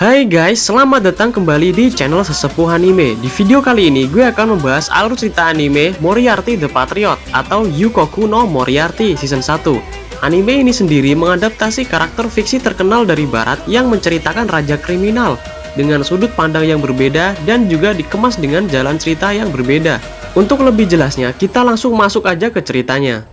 Hai guys, selamat datang kembali di channel Sesepuh Anime. Di video kali ini gue akan membahas alur cerita anime Moriarty the Patriot atau Yukoku no Moriarty Season 1. Anime ini sendiri mengadaptasi karakter fiksi terkenal dari barat yang menceritakan raja kriminal dengan sudut pandang yang berbeda dan juga dikemas dengan jalan cerita yang berbeda. Untuk lebih jelasnya, kita langsung masuk aja ke ceritanya.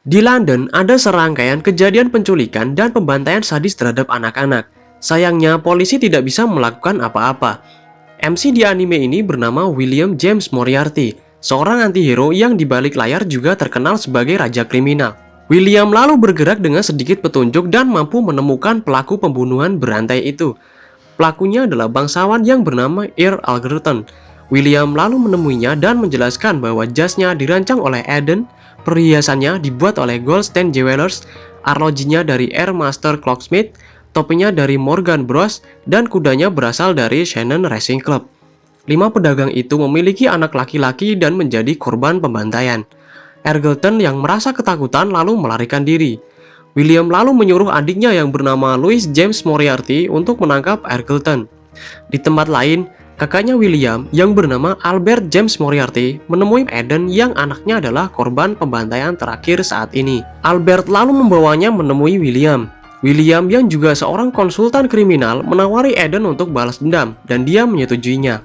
Di London, ada serangkaian kejadian penculikan dan pembantaian sadis terhadap anak-anak. Sayangnya, polisi tidak bisa melakukan apa-apa. MC di anime ini bernama William James Moriarty, seorang antihero yang di balik layar juga terkenal sebagai raja kriminal. William lalu bergerak dengan sedikit petunjuk dan mampu menemukan pelaku pembunuhan berantai itu. Pelakunya adalah bangsawan yang bernama Earl Algerton. William lalu menemuinya dan menjelaskan bahwa jasnya dirancang oleh Eden, perhiasannya dibuat oleh Goldstein Jewelers, arlojinya dari Air Master Clocksmith, topinya dari Morgan Bros, dan kudanya berasal dari Shannon Racing Club. 5 pedagang itu memiliki anak laki-laki dan menjadi korban pembantaian. Egerton yang merasa ketakutan lalu melarikan diri. William lalu menyuruh adiknya yang bernama Louis James Moriarty untuk menangkap Egerton. Di tempat lain, kakaknya William yang bernama Albert James Moriarty menemui Eden yang anaknya adalah korban pembantaian terakhir saat ini. Albert lalu membawanya menemui William. William yang juga seorang konsultan kriminal menawari Eden untuk balas dendam dan dia menyetujuinya.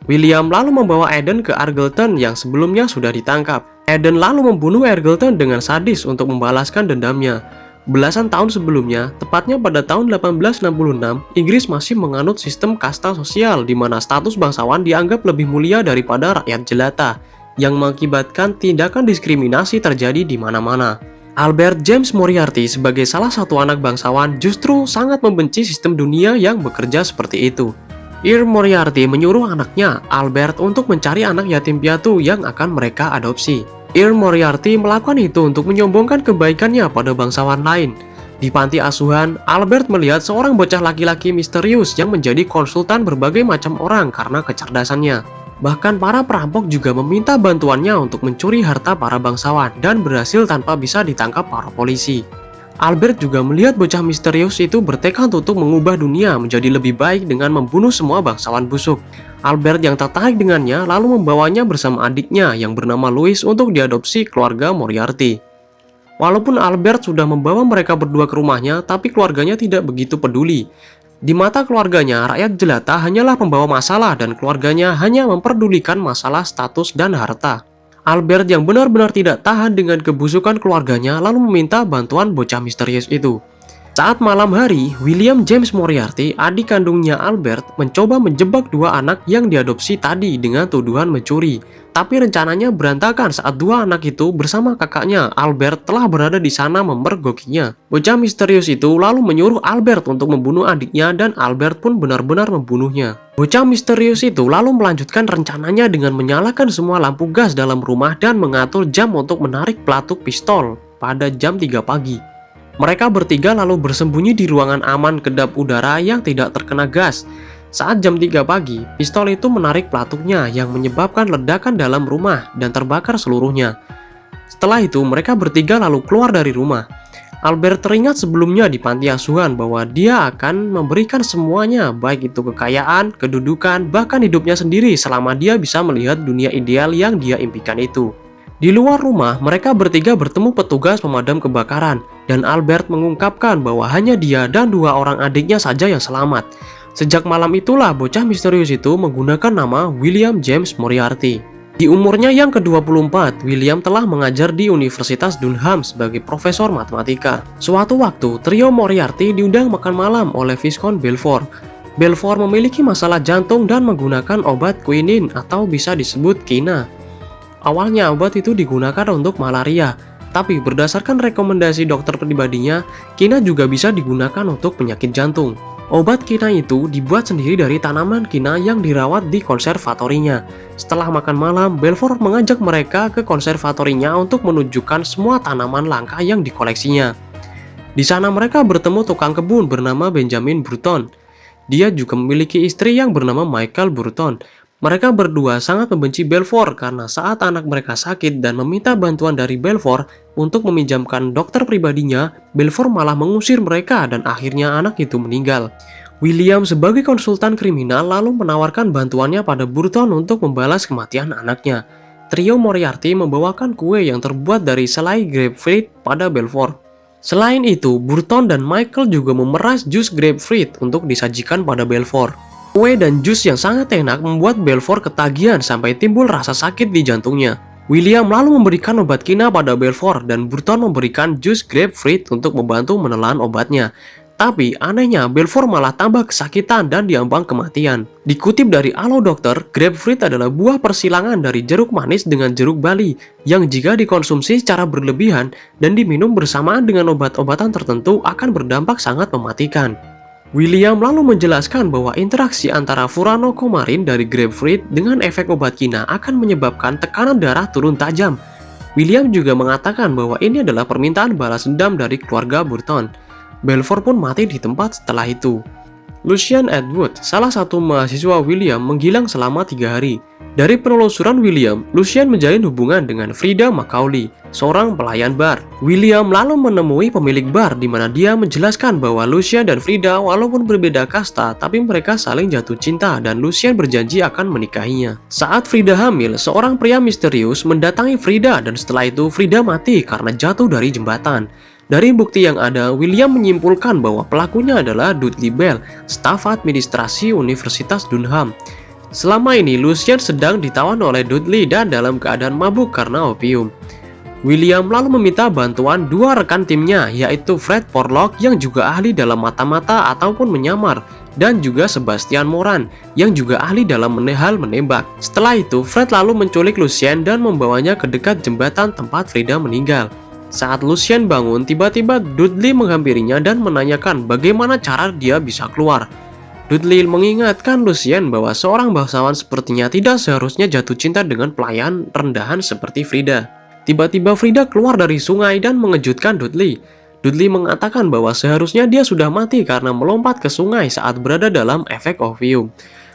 William lalu membawa Eden ke Egerton yang sebelumnya sudah ditangkap. Eden lalu membunuh Egerton dengan sadis untuk membalaskan dendamnya. Belasan tahun sebelumnya, tepatnya pada tahun 1866, Inggris masih menganut sistem kasta sosial di mana status bangsawan dianggap lebih mulia daripada rakyat jelata, yang mengakibatkan tindakan diskriminasi terjadi di mana-mana. Albert James Moriarty sebagai salah satu anak bangsawan justru sangat membenci sistem dunia yang bekerja seperti itu. Earl Moriarty menyuruh anaknya, Albert, untuk mencari anak yatim piatu yang akan mereka adopsi. Earl Moriarty melakukan itu untuk menyombongkan kebaikannya pada bangsawan lain. Di panti asuhan, Albert melihat seorang bocah laki-laki misterius yang menjadi konsultan berbagai macam orang karena kecerdasannya. Bahkan para perampok juga meminta bantuannya untuk mencuri harta para bangsawan dan berhasil tanpa bisa ditangkap para polisi. Albert juga melihat bocah misterius itu bertekad untuk mengubah dunia menjadi lebih baik dengan membunuh semua bangsawan busuk. Albert yang tertarik dengannya lalu membawanya bersama adiknya yang bernama Louis untuk diadopsi keluarga Moriarty. Walaupun Albert sudah membawa mereka berdua ke rumahnya, tapi keluarganya tidak begitu peduli. Di mata keluarganya, rakyat jelata hanyalah pembawa masalah dan keluarganya hanya memperdulikan masalah status dan harta. Albert yang benar-benar tidak tahan dengan kebusukan keluarganya lalu meminta bantuan bocah misterius itu. Saat malam hari, William James Moriarty, adik kandungnya Albert, mencoba menjebak dua anak yang diadopsi tadi dengan tuduhan mencuri. Tapi rencananya berantakan saat dua anak itu bersama kakaknya, Albert, telah berada di sana memergokinya. Bocah misterius itu lalu menyuruh Albert untuk membunuh adiknya dan Albert pun benar-benar membunuhnya. Bocah misterius itu lalu melanjutkan rencananya dengan menyalakan semua lampu gas dalam rumah dan mengatur jam untuk menarik pelatuk pistol pada jam 3 pagi. Mereka bertiga lalu bersembunyi di ruangan aman kedap udara yang tidak terkena gas. Saat jam 3 pagi, pistol itu menarik pelatuknya yang menyebabkan ledakan dalam rumah dan terbakar seluruhnya. Setelah itu, mereka bertiga lalu keluar dari rumah. Albert teringat sebelumnya di panti asuhan bahwa dia akan memberikan semuanya, baik itu kekayaan, kedudukan, bahkan hidupnya sendiri selama dia bisa melihat dunia ideal yang dia impikan itu. Di luar rumah, mereka bertiga bertemu petugas pemadam kebakaran, dan Albert mengungkapkan bahwa hanya dia dan dua orang adiknya saja yang selamat. Sejak malam itulah bocah misterius itu menggunakan nama William James Moriarty. Di umurnya yang ke-24, William telah mengajar di Universitas Dunham sebagai profesor matematika. Suatu waktu, trio Moriarty diundang makan malam oleh Viscount Belfort. Belfort memiliki masalah jantung dan menggunakan obat quinine atau bisa disebut kina. Awalnya obat itu digunakan untuk malaria, tapi berdasarkan rekomendasi dokter pribadinya, kina juga bisa digunakan untuk penyakit jantung. Obat kina itu dibuat sendiri dari tanaman kina yang dirawat di konservatorinya. Setelah makan malam, Belfort mengajak mereka ke konservatorinya untuk menunjukkan semua tanaman langka yang dikoleksinya. Di sana mereka bertemu tukang kebun bernama Benjamin Burton. Dia juga memiliki istri yang bernama Michael Burton. Mereka berdua sangat membenci Belfort karena saat anak mereka sakit dan meminta bantuan dari Belfort untuk meminjamkan dokter pribadinya, Belfort malah mengusir mereka dan akhirnya anak itu meninggal. William sebagai konsultan kriminal lalu menawarkan bantuannya pada Burton untuk membalas kematian anaknya. Trio Moriarty membawakan kue yang terbuat dari selai grapefruit pada Belfort. Selain itu, Burton dan Michael juga memeras jus grapefruit untuk disajikan pada Belfort. Kue dan jus yang sangat enak membuat Belfort ketagihan sampai timbul rasa sakit di jantungnya. William lalu memberikan obat kina pada Belfort dan Burton memberikan jus grapefruit untuk membantu menelan obatnya. Tapi anehnya Belfort malah tambah kesakitan dan diambang kematian. Dikutip dari Alo Dokter, grapefruit adalah buah persilangan dari jeruk manis dengan jeruk bali yang jika dikonsumsi secara berlebihan dan diminum bersamaan dengan obat-obatan tertentu akan berdampak sangat mematikan. William lalu menjelaskan bahwa interaksi antara furanokomarin dari grapefruit dengan efek obat kina akan menyebabkan tekanan darah turun tajam. William juga mengatakan bahwa ini adalah permintaan balas dendam dari keluarga Burton. Belfort pun mati di tempat setelah itu. Lucian Atwood, salah satu mahasiswa William, menghilang selama 3 hari. Dari penelusuran William, Lucian menjalin hubungan dengan Frida Macaulay, seorang pelayan bar. William lalu menemui pemilik bar di mana dia menjelaskan bahwa Lucian dan Frida walaupun berbeda kasta, tapi mereka saling jatuh cinta dan Lucian berjanji akan menikahinya. Saat Frida hamil, seorang pria misterius mendatangi Frida dan setelah itu Frida mati karena jatuh dari jembatan. Dari bukti yang ada, William menyimpulkan bahwa pelakunya adalah Dudley Bell, staf administrasi Universitas Dunham. Selama ini, Lucian sedang ditawan oleh Dudley dan dalam keadaan mabuk karena opium. William lalu meminta bantuan 2 rekan timnya, yaitu Fred Porlock yang juga ahli dalam mata-mata ataupun menyamar, dan juga Sebastian Moran yang juga ahli dalam hal menembak. Setelah itu, Fred lalu menculik Lucian dan membawanya ke dekat jembatan tempat Frida meninggal. Saat Lucian bangun, tiba-tiba Dudley menghampirinya dan menanyakan bagaimana cara dia bisa keluar. Dudley mengingatkan Lucian bahwa seorang bangsawan sepertinya tidak seharusnya jatuh cinta dengan pelayan rendahan seperti Frida. Tiba-tiba Frida keluar dari sungai dan mengejutkan Dudley. Dudley mengatakan bahwa seharusnya dia sudah mati karena melompat ke sungai saat berada dalam efek opium.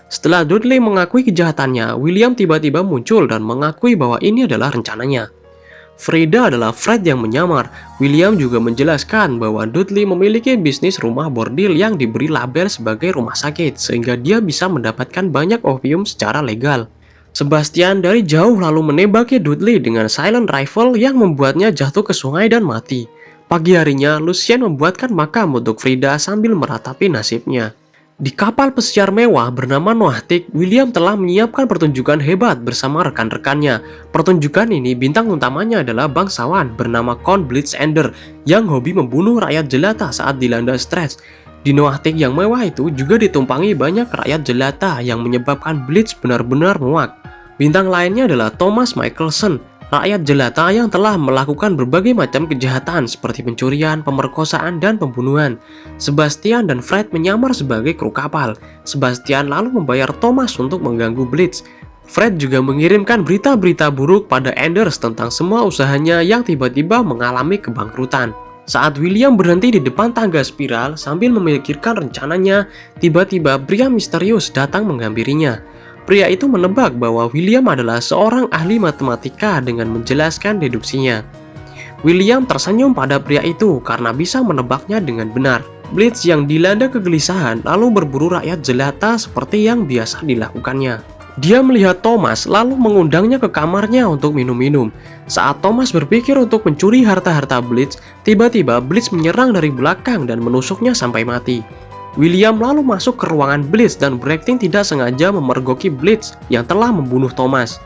Setelah Dudley mengakui kejahatannya, William tiba-tiba muncul dan mengakui bahwa ini adalah rencananya. Frida adalah Fred yang menyamar. William juga menjelaskan bahwa Dudley memiliki bisnis rumah bordil yang diberi label sebagai rumah sakit, sehingga dia bisa mendapatkan banyak opium secara legal. Sebastian dari jauh lalu menembaki Dudley dengan silent rifle yang membuatnya jatuh ke sungai dan mati. Pagi harinya, Lucian membuatkan makam untuk Frida sambil meratapi nasibnya. Di kapal pesiar mewah bernama Noatik, William telah menyiapkan pertunjukan hebat bersama rekan-rekannya. Pertunjukan ini bintang utamanya adalah bangsawan bernama Count Blitzender yang hobi membunuh rakyat jelata saat dilanda stres. Di Noatik yang mewah itu juga ditumpangi banyak rakyat jelata yang menyebabkan Blitz benar-benar muak. Bintang lainnya adalah Thomas Michelson, rakyat jelata yang telah melakukan berbagai macam kejahatan seperti pencurian, pemerkosaan, dan pembunuhan. Sebastian dan Fred menyamar sebagai kru kapal. Sebastian lalu membayar Thomas untuk mengganggu Blitz. Fred juga mengirimkan berita-berita buruk pada Anders tentang semua usahanya yang tiba-tiba mengalami kebangkrutan. Saat William berhenti di depan tangga spiral sambil memikirkan rencananya, tiba-tiba pria misterius datang menghampirinya. Pria itu menebak bahwa William adalah seorang ahli matematika dengan menjelaskan deduksinya. William tersenyum pada pria itu karena bisa menebaknya dengan benar. Blitz yang dilanda kegelisahan lalu berburu rakyat jelata seperti yang biasa dilakukannya. Dia melihat Thomas lalu mengundangnya ke kamarnya untuk minum-minum. Saat Thomas berpikir untuk mencuri harta-harta Blitz, tiba-tiba Blitz menyerang dari belakang dan menusuknya sampai mati. William lalu masuk ke ruangan Blitz dan berakting tidak sengaja memergoki Blitz yang telah membunuh Thomas.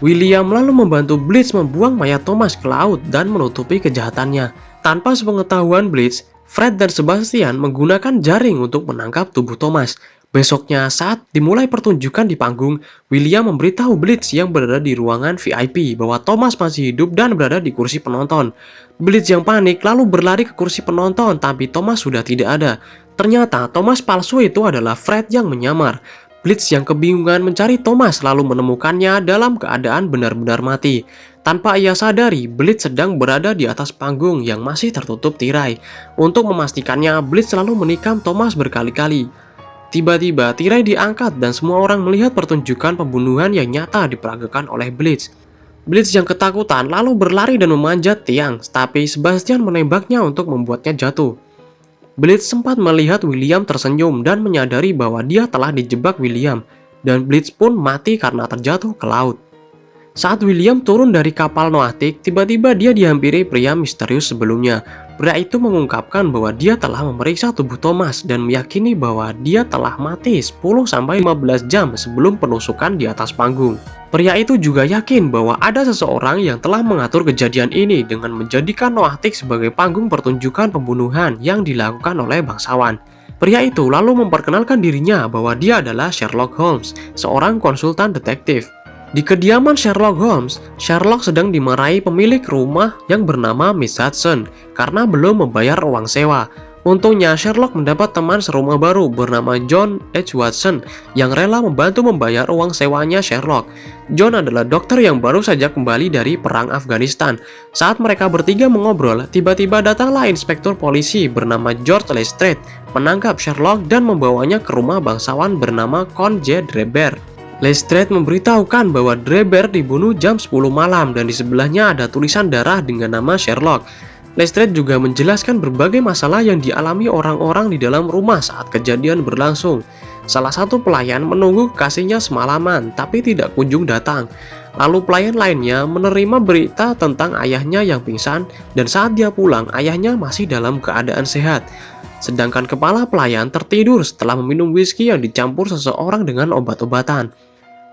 William lalu membantu Blitz membuang mayat Thomas ke laut dan menutupi kejahatannya. Tanpa sepengetahuan Blitz, Fred dan Sebastian menggunakan jaring untuk menangkap tubuh Thomas. Besoknya saat dimulai pertunjukan di panggung, William memberitahu Blitz yang berada di ruangan VIP bahwa Thomas masih hidup dan berada di kursi penonton. Blitz yang panik lalu berlari ke kursi penonton tapi Thomas sudah tidak ada. Ternyata Thomas palsu itu adalah Fred yang menyamar. Blitz yang kebingungan mencari Thomas lalu menemukannya dalam keadaan benar-benar mati. Tanpa ia sadari, Blitz sedang berada di atas panggung yang masih tertutup tirai. Untuk memastikannya, Blitz selalu menikam Thomas berkali-kali. Tiba-tiba tirai diangkat dan semua orang melihat pertunjukan pembunuhan yang nyata diperagakan oleh Blitz. Blitz yang ketakutan lalu berlari dan memanjat tiang, tapi Sebastian menembaknya untuk membuatnya jatuh. Blitz sempat melihat William tersenyum dan menyadari bahwa dia telah dijebak William, dan Blitz pun mati karena terjatuh ke laut. Saat William turun dari kapal Noatik, tiba-tiba dia dihampiri pria misterius sebelumnya. Pria itu mengungkapkan bahwa dia telah memeriksa tubuh Thomas dan meyakini bahwa dia telah mati 10-15 jam sebelum penusukan di atas panggung. Pria itu juga yakin bahwa ada seseorang yang telah mengatur kejadian ini dengan menjadikan Noatik sebagai panggung pertunjukan pembunuhan yang dilakukan oleh bangsawan. Pria itu lalu memperkenalkan dirinya bahwa dia adalah Sherlock Holmes, seorang konsultan detektif. Di kediaman Sherlock Holmes, Sherlock sedang dimarahi pemilik rumah yang bernama Miss Hudson karena belum membayar uang sewa. Untungnya Sherlock mendapat teman serumah baru bernama John H. Watson yang rela membantu membayar uang sewanya Sherlock. John adalah dokter yang baru saja kembali dari perang Afghanistan. Saat mereka bertiga mengobrol, tiba-tiba datanglah inspektur polisi bernama George Lestrade menangkap Sherlock dan membawanya ke rumah bangsawan bernama Count J. Dreber. Lestrade memberitahukan bahwa Dreber dibunuh jam 10 malam dan di sebelahnya ada tulisan darah dengan nama Sherlock. Lestrade juga menjelaskan berbagai masalah yang dialami orang-orang di dalam rumah saat kejadian berlangsung. Salah satu pelayan menunggu kekasihnya semalaman tapi tidak kunjung datang. Lalu pelayan lainnya menerima berita tentang ayahnya yang pingsan dan saat dia pulang ayahnya masih dalam keadaan sehat. Sedangkan kepala pelayan tertidur setelah meminum whisky yang dicampur seseorang dengan obat-obatan.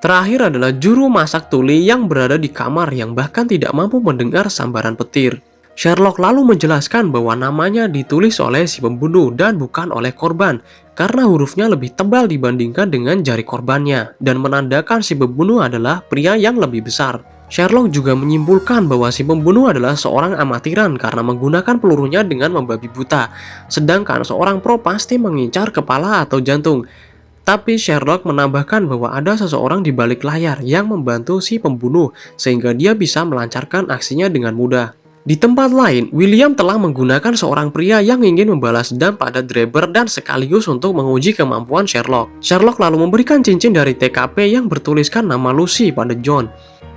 Terakhir adalah juru masak tuli yang berada di kamar yang bahkan tidak mampu mendengar sambaran petir. Sherlock lalu menjelaskan bahwa namanya ditulis oleh si pembunuh dan bukan oleh korban karena hurufnya lebih tebal dibandingkan dengan jari korbannya dan menandakan si pembunuh adalah pria yang lebih besar. Sherlock juga menyimpulkan bahwa si pembunuh adalah seorang amatiran karena menggunakan pelurunya dengan membabi buta, sedangkan seorang pro pasti mengincar kepala atau jantung. Tapi Sherlock menambahkan bahwa ada seseorang di balik layar yang membantu si pembunuh sehingga dia bisa melancarkan aksinya dengan mudah. Di tempat lain, William telah menggunakan seorang pria yang ingin membalas dendam pada Dreber dan sekaligus untuk menguji kemampuan Sherlock. Sherlock lalu memberikan cincin dari TKP yang bertuliskan nama Lucy pada John.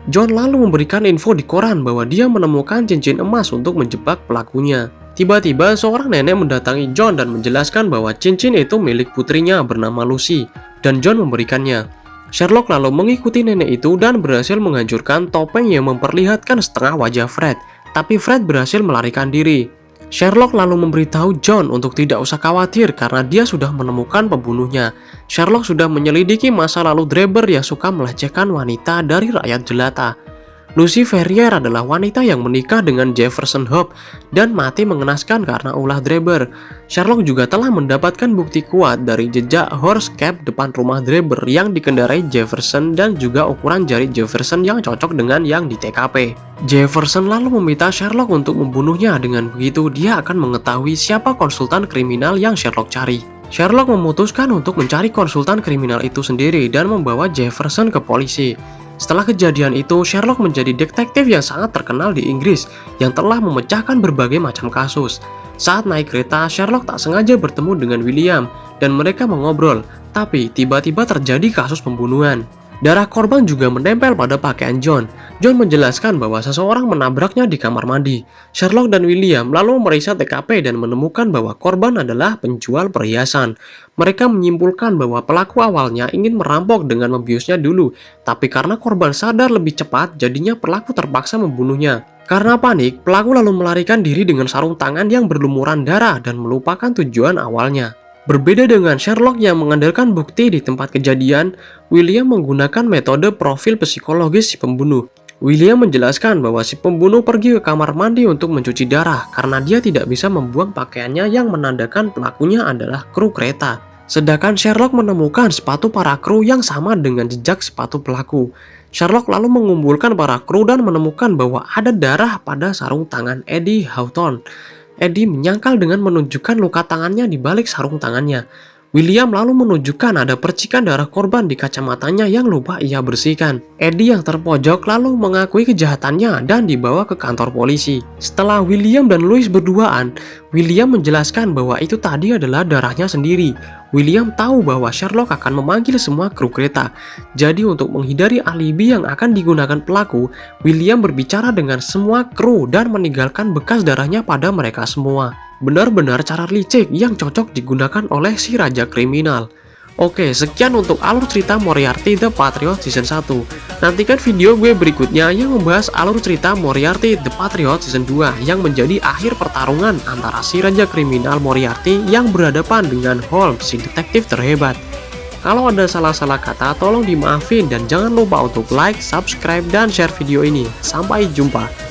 John lalu memberikan info di koran bahwa dia menemukan cincin emas untuk menjebak pelakunya. Tiba-tiba seorang nenek mendatangi John dan menjelaskan bahwa cincin itu milik putrinya bernama Lucy, dan John memberikannya. Sherlock lalu mengikuti nenek itu dan berhasil menghancurkan topeng yang memperlihatkan setengah wajah Fred, tapi Fred berhasil melarikan diri. Sherlock lalu memberitahu John untuk tidak usah khawatir karena dia sudah menemukan pembunuhnya. Sherlock sudah menyelidiki masa lalu Dreber yang suka melecehkan wanita dari rakyat jelata. Lucy Ferrier adalah wanita yang menikah dengan Jefferson Hope dan mati mengenaskan karena ulah Dreber. Sherlock juga telah mendapatkan bukti kuat dari jejak horse cap depan rumah Dreber yang dikendarai Jefferson dan juga ukuran jari Jefferson yang cocok dengan yang di TKP. Jefferson lalu meminta Sherlock untuk membunuhnya, dengan begitu dia akan mengetahui siapa konsultan kriminal yang Sherlock cari. Sherlock memutuskan untuk mencari konsultan kriminal itu sendiri dan membawa Jefferson ke polisi. Setelah kejadian itu, Sherlock menjadi detektif yang sangat terkenal di Inggris yang telah memecahkan berbagai macam kasus. Saat naik kereta, Sherlock tak sengaja bertemu dengan William dan mereka mengobrol, tapi tiba-tiba terjadi kasus pembunuhan. Darah korban juga menempel pada pakaian John. John menjelaskan bahwa seseorang menabraknya di kamar mandi. Sherlock dan William lalu memeriksa TKP dan menemukan bahwa korban adalah penjual perhiasan. Mereka menyimpulkan bahwa pelaku awalnya ingin merampok dengan membiusnya dulu, tapi karena korban sadar lebih cepat, jadinya pelaku terpaksa membunuhnya. Karena panik, pelaku lalu melarikan diri dengan sarung tangan yang berlumuran darah dan melupakan tujuan awalnya. Berbeda dengan Sherlock yang mengandalkan bukti di tempat kejadian, William menggunakan metode profil psikologis si pembunuh. William menjelaskan bahwa si pembunuh pergi ke kamar mandi untuk mencuci darah karena dia tidak bisa membuang pakaiannya yang menandakan pelakunya adalah kru kereta. Sedangkan Sherlock menemukan sepatu para kru yang sama dengan jejak sepatu pelaku. Sherlock lalu mengumpulkan para kru dan menemukan bahwa ada darah pada sarung tangan Eddie Houghton. Eddie menyangkal dengan menunjukkan luka tangannya di balik sarung tangannya. William lalu menunjukkan ada percikan darah korban di kacamatanya yang lupa ia bersihkan. Eddie yang terpojok lalu mengakui kejahatannya dan dibawa ke kantor polisi. Setelah William dan Louis berduaan, William menjelaskan bahwa itu tadi adalah darahnya sendiri. William tahu bahwa Sherlock akan memanggil semua kru kereta. Jadi untuk menghindari alibi yang akan digunakan pelaku, William berbicara dengan semua kru dan meninggalkan bekas darahnya pada mereka semua. Benar-benar cara licik yang cocok digunakan oleh si raja kriminal. Oke, sekian untuk alur cerita Moriarty The Patriot Season 1. Nantikan video gue berikutnya yang membahas alur cerita Moriarty The Patriot Season 2 yang menjadi akhir pertarungan antara si raja kriminal Moriarty yang berhadapan dengan Holmes, si detektif terhebat. Kalau ada salah-salah kata tolong dimaafin dan jangan lupa untuk like, subscribe, dan share video ini. Sampai jumpa.